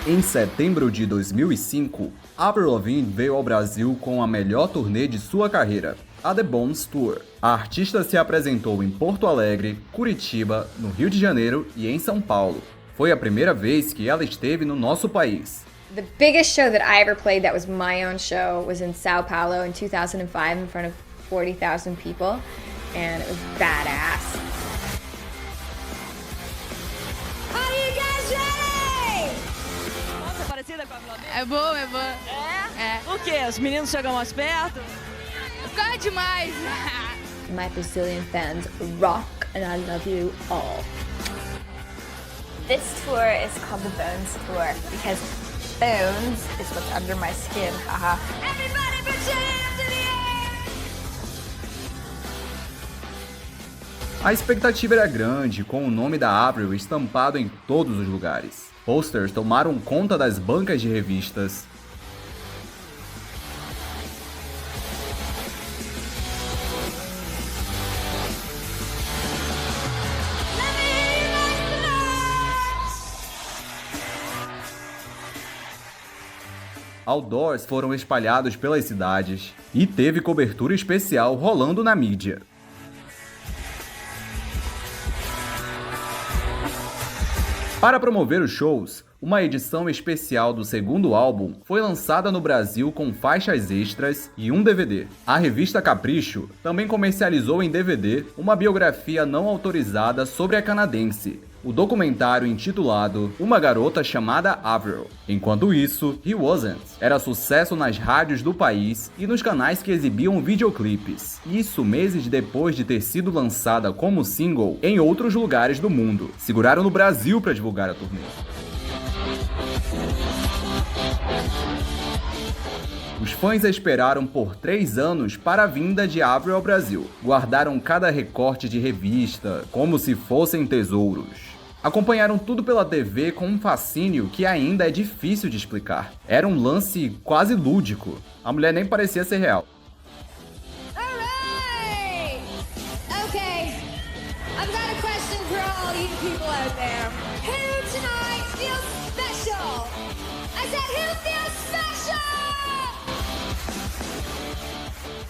Em setembro de 2005, Avril Lavigne veio ao Brasil com a melhor turnê de sua carreira, a The Bones Tour. A artista se apresentou em Porto Alegre, Curitiba, no Rio de Janeiro e em São Paulo. Foi a primeira vez que ela esteve no nosso país. The biggest show that I ever played that was my own show was in Sao Paulo in 2005 in front of 40,000 people, and it was badass. Are you guys ready? Nossa, parecida com a Avril Lavigne? É boa, é boa. É? Por quê? Os meninos chegam mais perto? Fica demais. My Brazilian fans rock, and I love you all. This tour is called the Bones Tour because bones is what's under my skin, haha. Everybody put your hands in the air! A expectativa era grande, com o nome da Avril estampado em todos os lugares. Posters tomaram conta das bancas de revistas. Outdoors foram espalhados pelas cidades e teve cobertura especial rolando na mídia. Para promover os shows, uma edição especial do segundo álbum foi lançada no Brasil com faixas extras e um DVD. A revista Capricho também comercializou em DVD uma biografia não autorizada sobre a canadense, o documentário intitulado Uma Garota Chamada Avril. Enquanto isso, He Wasn't era sucesso nas rádios do país e nos canais que exibiam videoclipes. Isso meses depois de ter sido lançada como single em outros lugares do mundo. Seguraram no Brasil para divulgar a turnê. Os fãs esperaram por 3 anos para a vinda de Avril ao Brasil. Guardaram cada recorte de revista, como se fossem tesouros. Acompanharam tudo pela TV com um fascínio que ainda é difícil de explicar. Era um lance quase lúdico. A mulher nem parecia ser real. Alright! Okay, I've got a question for all you people out there. Who tonight feels special? I said, who feels special?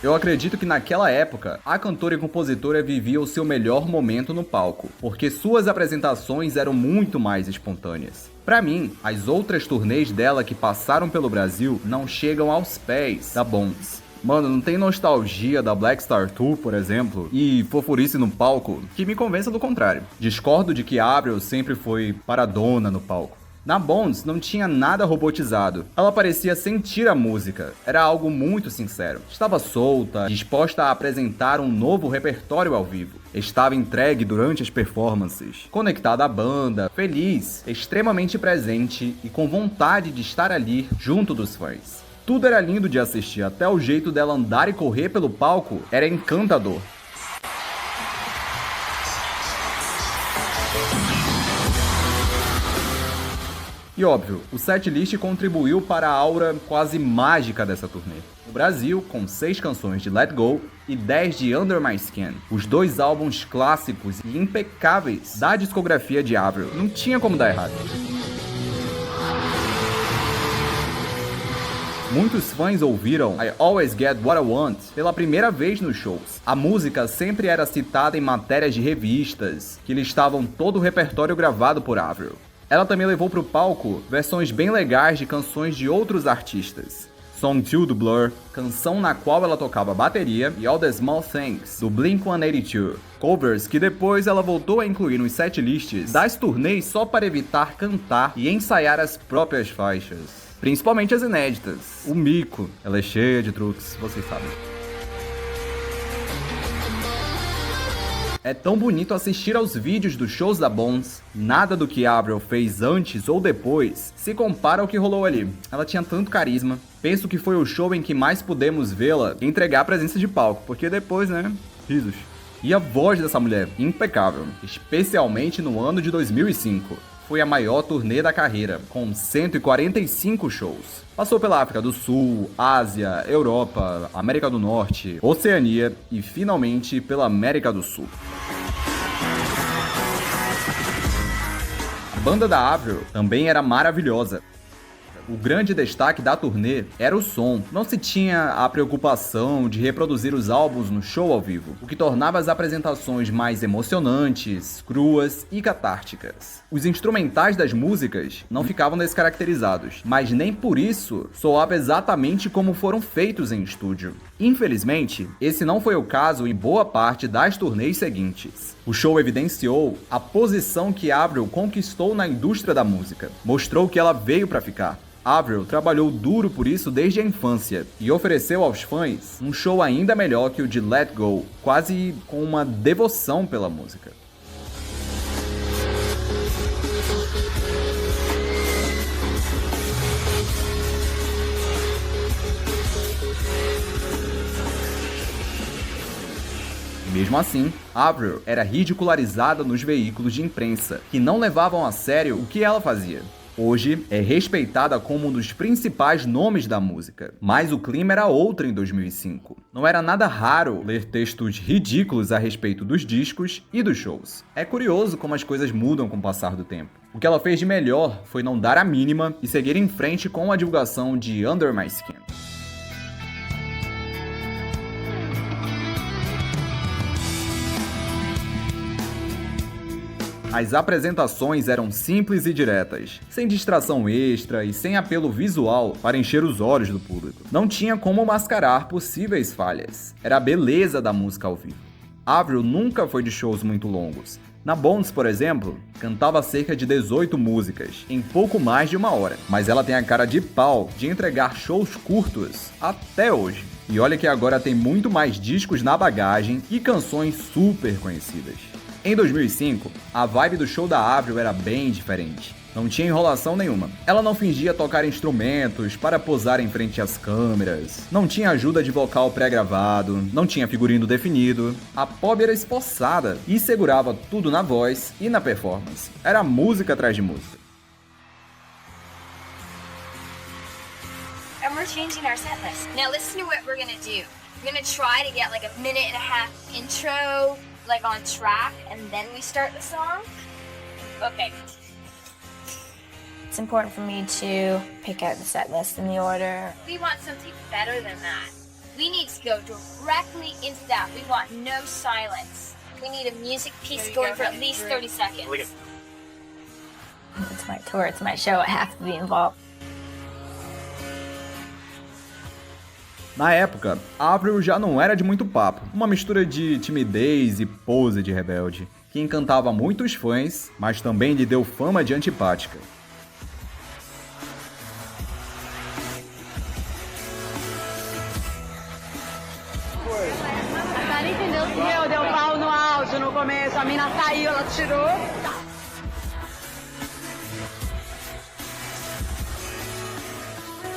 Eu acredito que naquela época, a cantora e compositora vivia o seu melhor momento no palco, porque suas apresentações eram muito mais espontâneas. Pra mim, as outras turnês dela que passaram pelo Brasil não chegam aos pés da Bones. Mano, não tem nostalgia da Black Star Tour, por exemplo, e fofurice no palco que me convença do contrário. Discordo de que Avril sempre foi paradona no palco. Na Bones não tinha nada robotizado. Ela parecia sentir a música. Era algo muito sincero. Estava solta, disposta a apresentar um novo repertório ao vivo. Estava entregue durante as performances, conectada à banda, feliz, extremamente presente e com vontade de estar ali junto dos fãs. Tudo era lindo de assistir, até o jeito dela andar e correr pelo palco era encantador. E óbvio, o setlist contribuiu para a aura quase mágica dessa turnê. No Brasil, com 6 canções de Let Go e 10 de Under My Skin, os 2 álbuns clássicos e impecáveis da discografia de Avril. Não tinha como dar errado. Muitos fãs ouviram I Always Get What I Want pela primeira vez nos shows. A música sempre era citada em matérias de revistas, que listavam todo o repertório gravado por Avril. Ela também levou para o palco versões bem legais de canções de outros artistas. Song 2 do Blur, canção na qual ela tocava bateria, e All the Small Things do Blink-182. Covers que depois ela voltou a incluir nos setlists das turnês só para evitar cantar e ensaiar as próprias faixas. Principalmente as inéditas. O mico, ela é cheia de truques, vocês sabem. É tão bonito assistir aos vídeos dos shows da Bones. Nada do que Avril fez antes ou depois se compara ao que rolou ali. Ela tinha tanto carisma. Penso que foi o show em que mais pudemos vê-la entregar a presença de palco, porque depois, né, risos. E a voz dessa mulher, impecável, especialmente no ano de 2005. Foi a maior turnê da carreira, com 145 shows. Passou pela África do Sul, Ásia, Europa, América do Norte, Oceania e finalmente pela América do Sul. A banda da Avril também era maravilhosa. o grande destaque da turnê era o som. Não se tinha a preocupação de reproduzir os álbuns no show ao vivo, o que tornava as apresentações mais emocionantes, cruas e catárticas. Os instrumentais das músicas não ficavam descaracterizados, mas nem por isso soava exatamente como foram feitos em estúdio. Infelizmente, esse não foi o caso em boa parte das turnês seguintes. O show evidenciou a posição que Avril conquistou na indústria da música. Mostrou que ela veio para ficar. Avril trabalhou duro por isso desde a infância e ofereceu aos fãs um show ainda melhor que o de Let Go, quase com uma devoção pela música. Mesmo assim, Avril era ridicularizada nos veículos de imprensa, que não levavam a sério o que ela fazia. Hoje, é respeitada como um dos principais nomes da música, mas o clima era outro em 2005. Não era nada raro ler textos ridículos a respeito dos discos e dos shows. É curioso como as coisas mudam com o passar do tempo. O que ela fez de melhor foi não dar a mínima e seguir em frente com a divulgação de Under My Skin. As apresentações eram simples e diretas, sem distração extra e sem apelo visual para encher os olhos do público. Não tinha como mascarar possíveis falhas. Era a beleza da música ao vivo. Avril nunca foi de shows muito longos. Na Bones, por exemplo, cantava cerca de 18 músicas, em pouco mais de 1 hora. Mas ela tem a cara de pau de entregar shows curtos até hoje. E olha que agora tem muito mais discos na bagagem e canções super conhecidas. Em 2005, a vibe do show da Avril era bem diferente. Não tinha enrolação nenhuma. Ela não fingia tocar instrumentos para posar em frente às câmeras. Não tinha ajuda de vocal pré-gravado. Não tinha figurino definido. A Pob era esforçada e segurava tudo na voz e na performance. Era música atrás de música. And we're changing our set list. Now listen to what we're gonna do. We're gonna try to get like a 1.5-minute intro, like on track, and then we start the song. Okay. It's important for me to pick out the set list in the order. We want something better than that. We need to go directly into that. We want no silence. We need a music piece going for at least 30 seconds. It's my tour, it's my show, I have to be involved. Na época, Avril já não era de muito papo, uma mistura de timidez e pose de rebelde, que encantava muitos fãs, mas também lhe deu fama de antipática. A cara entendeu que deu pau no áudio no começo, a mina saiu, ela tirou.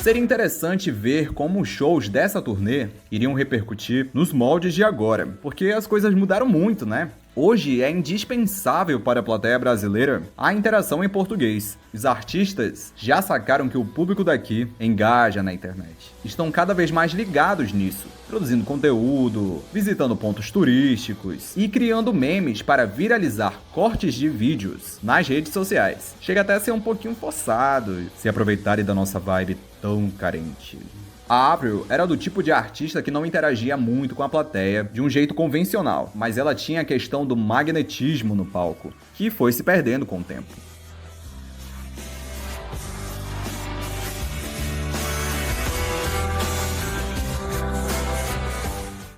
Seria interessante ver como os shows dessa turnê iriam repercutir nos moldes de agora, porque as coisas mudaram muito, né? Hoje é indispensável para a plateia brasileira a interação em português. Os artistas já sacaram que o público daqui engaja na internet. Estão cada vez mais ligados nisso, produzindo conteúdo, visitando pontos turísticos e criando memes para viralizar cortes de vídeos nas redes sociais. Chega até a ser um pouquinho forçado se aproveitarem da nossa vibe tão carente. A Avril era do tipo de artista que não interagia muito com a plateia de um jeito convencional, mas ela tinha a questão do magnetismo no palco, que foi se perdendo com o tempo.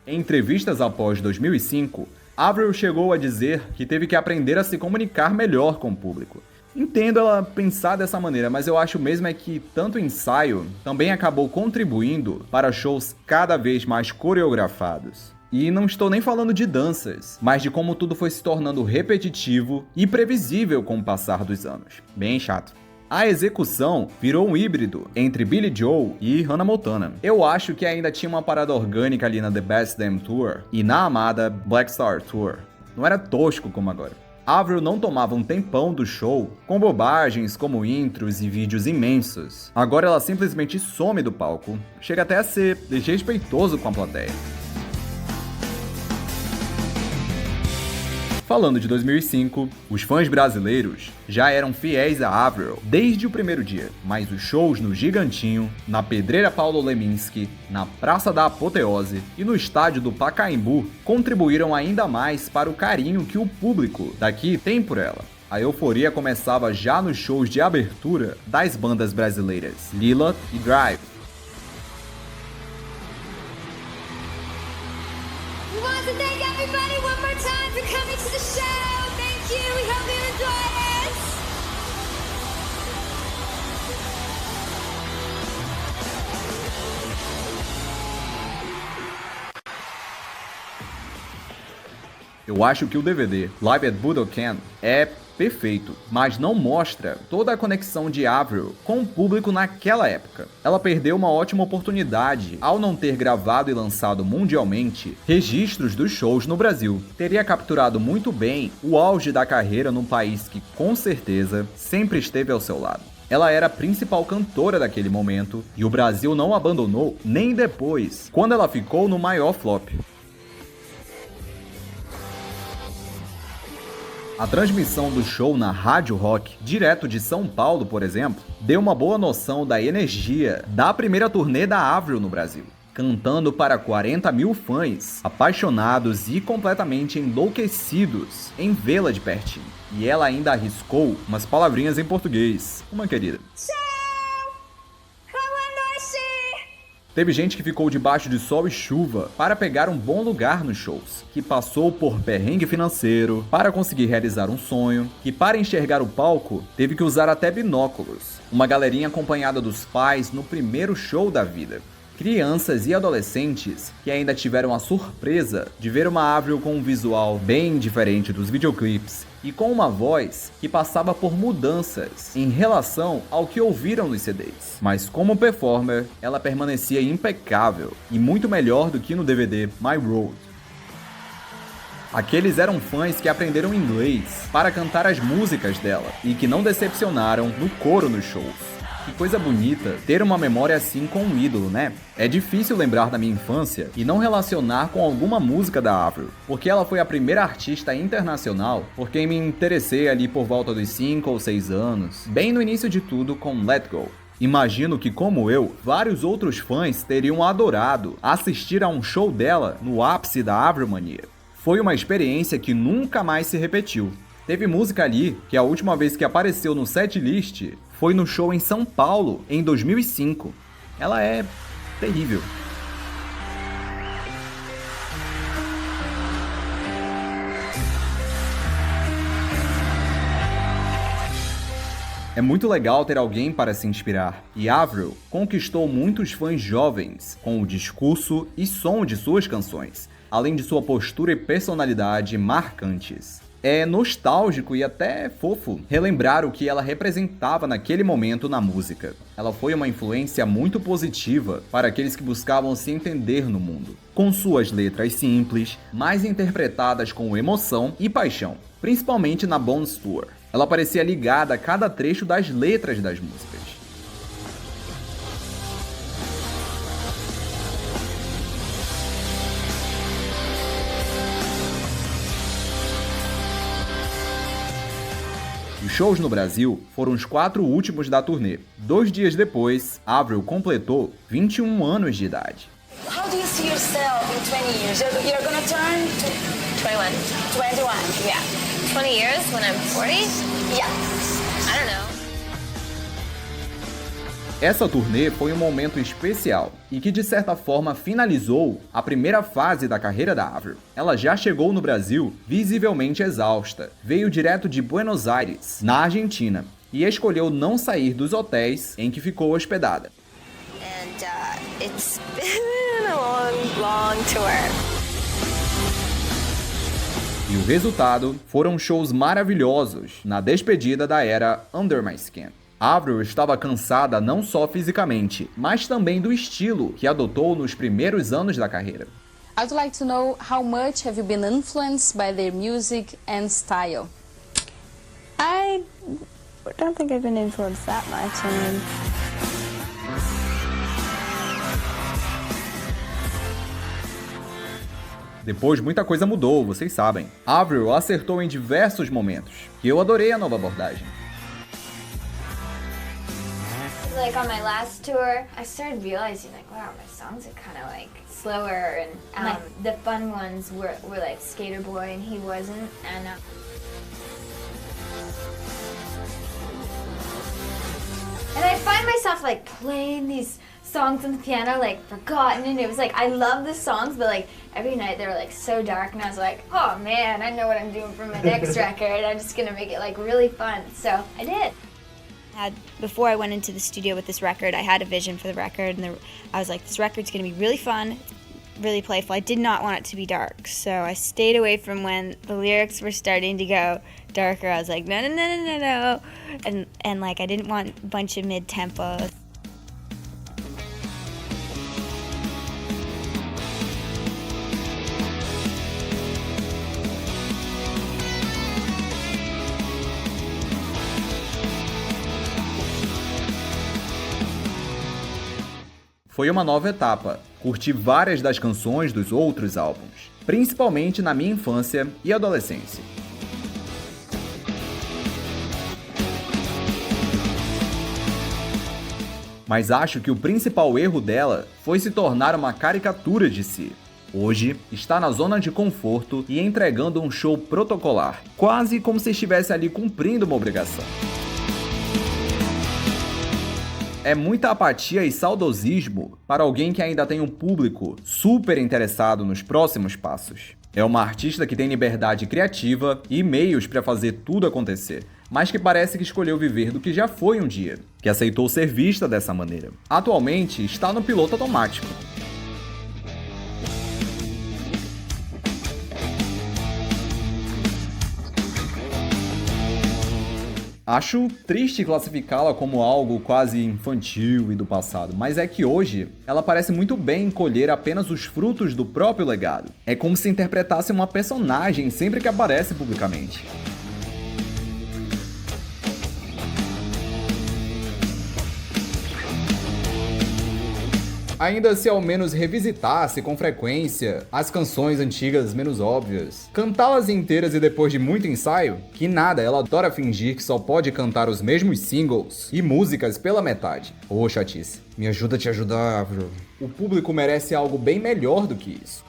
Em entrevistas após 2005, Avril chegou a dizer que teve que aprender a se comunicar melhor com o público. Entendo ela pensar dessa maneira, mas eu acho mesmo é que tanto o ensaio também acabou contribuindo para shows cada vez mais coreografados. E não estou nem falando de danças, mas de como tudo foi se tornando repetitivo e previsível com o passar dos anos. Bem chato. A execução virou um híbrido entre Billie Joe e Hannah Montana. Eu acho que ainda tinha uma parada orgânica ali na The Best Damn Tour e na amada Black Star Tour. Não era tosco como agora. Avril não tomava um tempão do show com bobagens como intros e vídeos imensos. Agora ela simplesmente some do palco, chega até a ser desrespeitoso com a plateia. Falando de 2005, os fãs brasileiros já eram fiéis a Avril desde o primeiro dia, mas os shows no Gigantinho, na Pedreira Paulo Leminski, na Praça da Apoteose e no estádio do Pacaembu contribuíram ainda mais para o carinho que o público daqui tem por ela. A euforia começava já nos shows de abertura das bandas brasileiras Lila e Drive. We want to thank everybody one more time for coming to the show. Thank you. We hope you enjoyed it. Eu acho que o DVD Live at Budokan é perfeito, mas não mostra toda a conexão de Avril com o público naquela época. Ela perdeu uma ótima oportunidade ao não ter gravado e lançado mundialmente registros dos shows no Brasil. Teria capturado muito bem o auge da carreira num país que, com certeza, sempre esteve ao seu lado. Ela era a principal cantora daquele momento e o Brasil não a abandonou nem depois, quando ela ficou no maior flop. A transmissão do show na Rádio Rock, direto de São Paulo, por exemplo, deu uma boa noção da energia da primeira turnê da Avril no Brasil, cantando para 40 mil fãs, apaixonados e completamente enlouquecidos em vê-la de pertinho. E ela ainda arriscou umas palavrinhas em português, uma querida. Teve gente que ficou debaixo de sol e chuva para pegar um bom lugar nos shows, que passou por perrengue financeiro para conseguir realizar um sonho, que para enxergar o palco teve que usar até binóculos. Uma galerinha acompanhada dos pais no primeiro show da vida. Crianças e adolescentes que ainda tiveram a surpresa de ver uma Avril com um visual bem diferente dos videoclipes e com uma voz que passava por mudanças em relação ao que ouviram nos CDs. Mas como performer, ela permanecia impecável e muito melhor do que no DVD My Road. Aqueles eram fãs que aprenderam inglês para cantar as músicas dela e que não decepcionaram no coro nos shows. Que coisa bonita ter uma memória assim com um ídolo, né? É difícil lembrar da minha infância e não relacionar com alguma música da Avril, porque ela foi a primeira artista internacional por quem me interessei ali por volta dos 5 ou 6 anos, bem no início de tudo com Let Go. Imagino que, como eu, vários outros fãs teriam adorado assistir a um show dela no ápice da Avril Mania. Foi uma experiência que nunca mais se repetiu. Teve música ali que a última vez que apareceu no setlist foi no show em São Paulo, em 2005. Ela é terrível. É muito legal ter alguém para se inspirar, e Avril conquistou muitos fãs jovens com o discurso e som de suas canções, além de sua postura e personalidade marcantes. É nostálgico e até fofo relembrar o que ela representava naquele momento na música. Ela foi uma influência muito positiva para aqueles que buscavam se entender no mundo, com suas letras simples, mas interpretadas com emoção e paixão, principalmente na Bones Tour. Ela parecia ligada a cada trecho das letras das músicas. Os shows no Brasil foram os 4 últimos da turnê. 2 dias depois, Avril completou 21 anos de idade. How do you see yourself in 20 years? You're gonna turn 21. 21. Yeah. 20 years when I'm 40? Yeah. I don't know. Essa turnê foi um momento especial e que de certa forma finalizou a primeira fase da carreira da Avril. Ela já chegou no Brasil visivelmente exausta, veio direto de Buenos Aires, na Argentina, e escolheu não sair dos hotéis em que ficou hospedada. And it's been a long tour. E o resultado foram shows maravilhosos na despedida da era Under My Skin. Avril estava cansada não só fisicamente, mas também do estilo que adotou nos primeiros anos da carreira. I'd like to know how much have you been influenced by their music and style? I don't think I've been influenced that much. Depois muita coisa mudou, vocês sabem. Avril acertou em diversos momentos, e eu adorei a nova abordagem. Like on my last tour, I started realizing like, wow, my songs are kind of like slower, and the fun ones were like Skater Boy, and he wasn't, and I find myself like playing these songs on the piano like Forgotten, and it was like I love the songs, but like every night they were like so dark, and I was like, oh man, I know what I'm doing for my next record. I'm just gonna make it like really fun. So I did. Before I went into the studio with this record, I had a vision for the record, and I was like, this record's gonna be really fun, really playful. I did not want it to be dark, so I stayed away from when the lyrics were starting to go darker. I was like, no, no, no, no, no, no, and like I didn't want a bunch of mid-tempo. Foi uma nova etapa, curti várias das canções dos outros álbuns, principalmente na minha infância e adolescência. Mas acho que o principal erro dela foi se tornar uma caricatura de si. Hoje, está na zona de conforto e entregando um show protocolar, quase como se estivesse ali cumprindo uma obrigação. É muita apatia e saudosismo para alguém que ainda tem um público super interessado nos próximos passos. É uma artista que tem liberdade criativa e meios para fazer tudo acontecer, mas que parece que escolheu viver do que já foi um dia, que aceitou ser vista dessa maneira. Atualmente está no piloto automático. Acho triste classificá-la como algo quase infantil e do passado, mas é que hoje ela parece muito bem colher apenas os frutos do próprio legado. É como se interpretasse uma personagem sempre que aparece publicamente. Ainda se ao menos revisitasse com frequência as canções antigas menos óbvias, cantá-las inteiras e depois de muito ensaio, que nada, ela adora fingir que só pode cantar os mesmos singles e músicas pela metade. Ô, chatice, me ajuda a te ajudar, bro. O público merece algo bem melhor do que isso.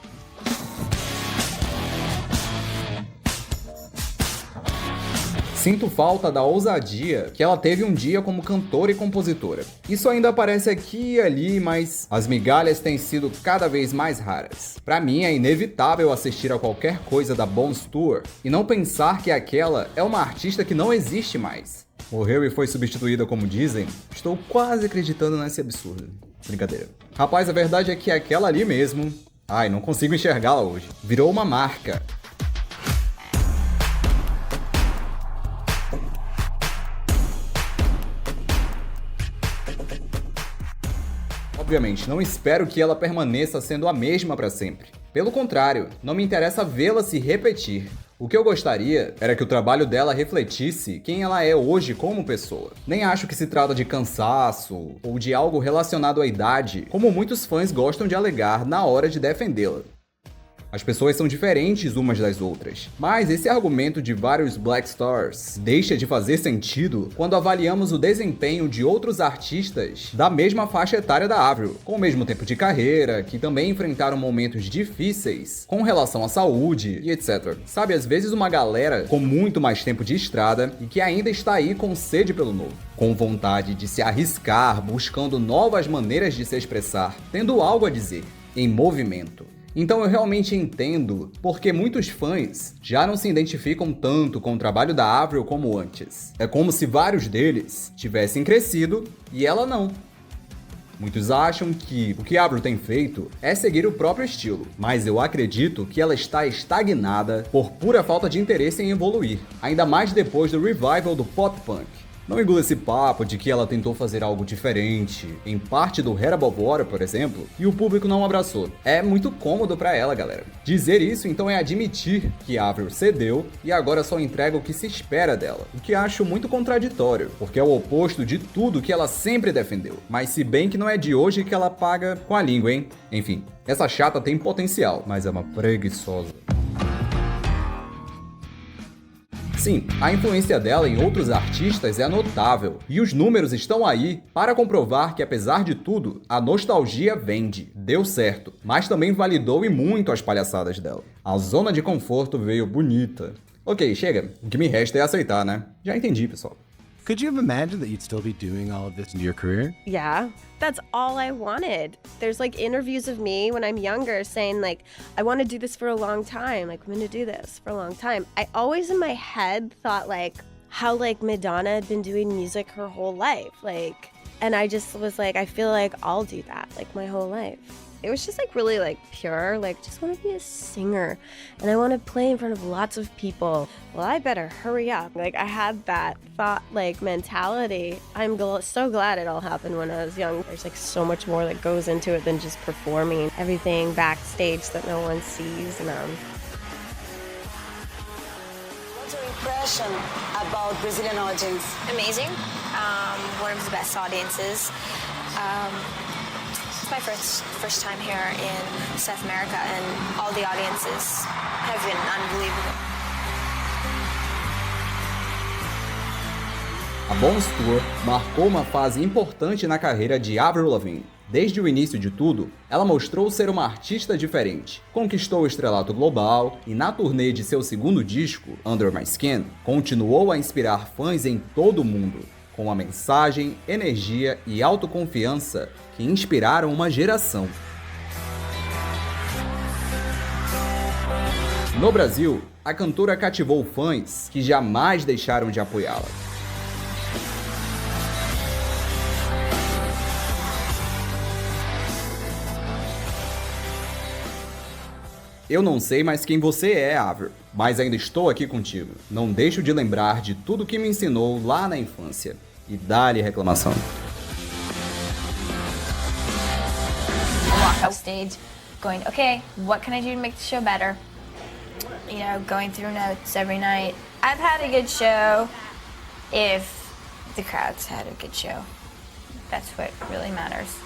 Sinto falta da ousadia que ela teve um dia como cantora e compositora. Isso ainda aparece aqui e ali, mas as migalhas têm sido cada vez mais raras. Pra mim é inevitável assistir a qualquer coisa da Bones Tour e não pensar que aquela é uma artista que não existe mais. Morreu e foi substituída como dizem? Estou quase acreditando nesse absurdo. Brincadeira. Rapaz, a verdade é que aquela ali mesmo... Ai, não consigo enxergá-la hoje. Virou uma marca. Obviamente, não espero que ela permaneça sendo a mesma para sempre. Pelo contrário, não me interessa vê-la se repetir. O que eu gostaria era que o trabalho dela refletisse quem ela é hoje como pessoa. Nem acho que se trata de cansaço ou de algo relacionado à idade, como muitos fãs gostam de alegar na hora de defendê-la. As pessoas são diferentes umas das outras, mas esse argumento de vários Black Stars deixa de fazer sentido quando avaliamos o desempenho de outros artistas da mesma faixa etária da Avril, com o mesmo tempo de carreira, que também enfrentaram momentos difíceis com relação à saúde e etc. Sabe, às vezes uma galera com muito mais tempo de estrada e que ainda está aí com sede pelo novo, com vontade de se arriscar, buscando novas maneiras de se expressar, tendo algo a dizer, em movimento. Então eu realmente entendo porque muitos fãs já não se identificam tanto com o trabalho da Avril como antes. É como se vários deles tivessem crescido e ela não. Muitos acham que o que a Avril tem feito é seguir o próprio estilo, mas eu acredito que ela está estagnada por pura falta de interesse em evoluir, ainda mais depois do revival do pop punk. Não engula esse papo de que ela tentou fazer algo diferente, em parte do Head Above Water, por exemplo, e o público não abraçou. É muito cômodo pra ela, galera. Dizer isso então é admitir que Avril cedeu e agora só entrega o que se espera dela, o que acho muito contraditório, porque é o oposto de tudo que ela sempre defendeu. Mas se bem que não é de hoje que ela paga com a língua, hein? Enfim, essa chata tem potencial, mas é uma preguiçosa. Sim, a influência dela em outros artistas é notável, e os números estão aí para comprovar que, apesar de tudo, a nostalgia vende, deu certo, mas também validou e muito as palhaçadas dela. A zona de conforto veio bonita. Ok, chega, o que me resta é aceitar, né? Já entendi, pessoal. Could you have imagined that you'd still be doing all of this in your career? Yeah, that's all I wanted. There's like interviews of me when I'm younger saying like, I want to do this for a long time. Like, I'm going to do this for a long time. I always in my head thought like how like Madonna had been doing music her whole life. Like, and I just was like, I feel like I'll do that like my whole life. It was just like really like pure, like just want to be a singer and I want to play in front of lots of people. Well, I better hurry up. Like I had that thought like mentality. I'm so glad it all happened when I was young. There's like so much more that goes into it than just performing. Everything backstage that no one sees. What's your impression about Brazilian audience? Amazing. One of the best audiences. It's my first time here in South America, and all the audiences have been unbelievable. A Bones Tour marcou uma fase importante na carreira de Avril Lavigne. Desde o início de tudo, ela mostrou ser uma artista diferente, conquistou o estrelato global e na turnê de seu segundo disco, Under My Skin, continuou a inspirar fãs em todo o mundo, com uma mensagem, energia e autoconfiança que inspiraram uma geração. No Brasil, a cantora cativou fãs que jamais deixaram de apoiá-la. Eu não sei mais quem você é, Avril, mas ainda estou aqui contigo. Não deixo de lembrar de tudo que me ensinou lá na infância. E dá-lhe reclamação. Walk off stage going, okay, what can I do to make the show better? You know, going through notes every night. I've had a good show if the crowd's had a good show. That's what really matters.